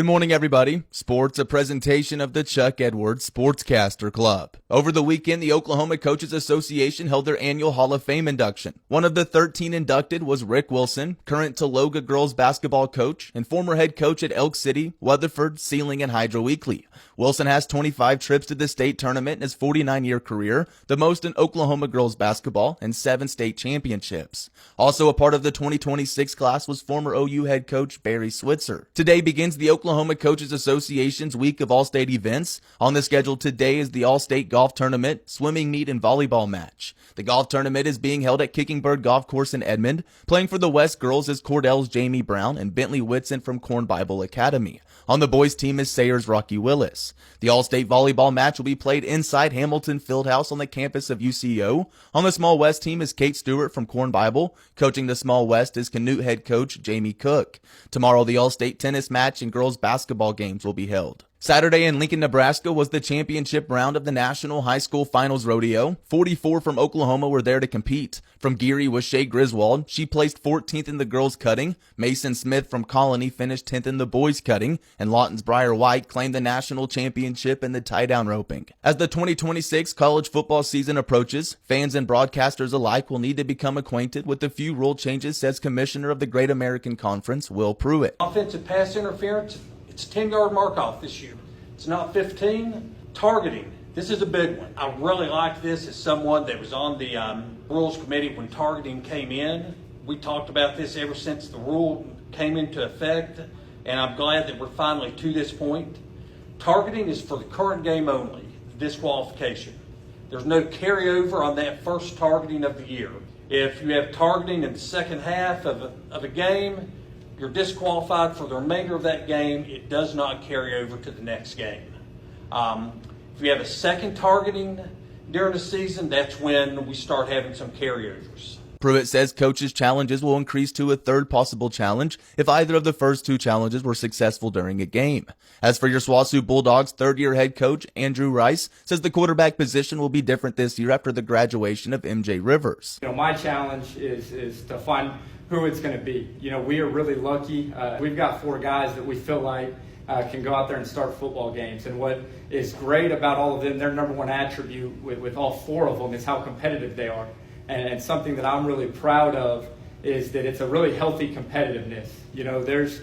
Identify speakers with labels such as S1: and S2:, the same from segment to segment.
S1: Good morning, everybody. Sports, a presentation of the Chuck Edwards Sportscaster Club. Over the weekend, the Oklahoma Coaches Association held their annual Hall of Fame induction. One of the 13 inducted was Rick Wilson, current Tologa girls basketball coach and former head coach at Elk City, Weatherford, Sealing, and Hydro Weekly. Wilson has 25 trips to the state tournament in his 49-year career, the most in Oklahoma girls basketball, and 7 state championships. Also a part of the 2026 class was former OU head coach Barry Switzer. Today begins the Oklahoma Coaches Association's week of all-state events. On the schedule today is the all-state golf tournament, swimming meet, and volleyball match. The golf tournament is being held at Kickingbird Golf Course in Edmond. Playing for the West girls is Cordell's Jamie Brown and Bentley Whitson from Corn Bible Academy. On the boys team is Sayers Rocky Willis. The all-state volleyball match will be played inside Hamilton Fieldhouse on the campus of UCO. On the Small West team is Kate Stewart from Corn Bible. Coaching the Small West is Canute head coach Jamie Cook. Tomorrow, the all-state tennis match and girls basketball games will be held. Saturday in Lincoln, Nebraska was the championship round of the National High School Finals Rodeo. 44 from Oklahoma were there to compete. From Geary was Shay Griswold. She placed 14th in the girls cutting. Mason Smith from Colony finished 10th in the boys cutting. And Lawton's Briar White claimed the national championship in the tie-down roping. As the 2026 college football season approaches, fans and broadcasters alike will need to become acquainted with the few rule changes, says Commissioner of the Great American Conference, Will Pruitt.
S2: Offensive pass interference, it's a 10-yard mark-off this year. It's not 15. Targeting, this is a big one. I really like this as someone that was on the rules committee when targeting came in. We talked about this ever since the rule came into effect, and I'm glad that we're finally to this point. Targeting is for the current game only, disqualification. There's no carryover on that first targeting of the year. If you have targeting in the second half of a game, you're disqualified for the remainder of that game. It does not carry over to the next game. If you have a second targeting during the season, that's when we start having some carryovers.
S1: Pruitt says coaches' challenges will increase to a third possible challenge if either of the first 2 challenges were successful during a game. As for your SWOSU Bulldogs, third-year head coach Andrew Rice says the quarterback position will be different this year after the graduation of MJ Rivers.
S3: My challenge is to find who it's going to be. We are really lucky. We've got 4 guys that we feel like can go out there and start football games. And what is great about all of them, their number one attribute with all 4 of them is how competitive they are. And something that I'm really proud of is that it's a really healthy competitiveness. There's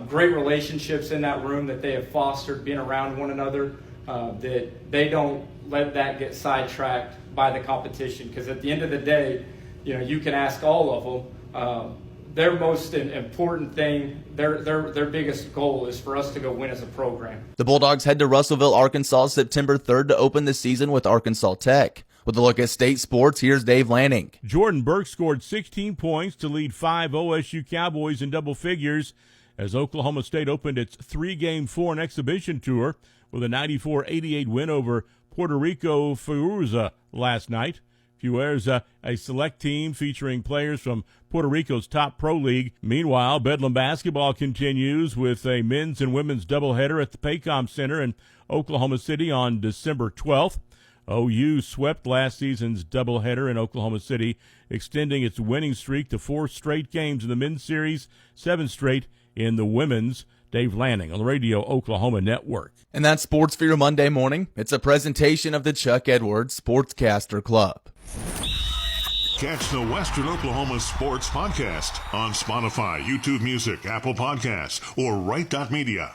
S3: great relationships in that room that they have fostered, being around one another, that they don't let that get sidetracked by the competition. Because at the end of the day, you can ask all of them, their most important thing, their biggest goal is for us to go win as a program.
S1: The Bulldogs head to Russellville, Arkansas, September 3rd to open the season with Arkansas Tech. With a look at state sports, here's Dave Lanning.
S4: Jordan Burke scored 16 points to lead 5 OSU Cowboys in double figures as Oklahoma State opened its 3-game foreign exhibition tour with a 94-88 win over Puerto Rico Fuerza last night. Fuerza, a select team featuring players from Puerto Rico's top pro league. Meanwhile, Bedlam basketball continues with a men's and women's doubleheader at the Paycom Center in Oklahoma City on December 12th. OU swept last season's doubleheader in Oklahoma City, extending its winning streak to 4 straight games in the men's series, 7 straight in the women's. Dave Lanning on the Radio Oklahoma Network.
S1: And that's sports for your Monday morning. It's a presentation of the Chuck Edwards Sportscaster Club.
S5: Catch the Western Oklahoma Sports Podcast on Spotify, YouTube Music, Apple Podcasts, or Right.Media.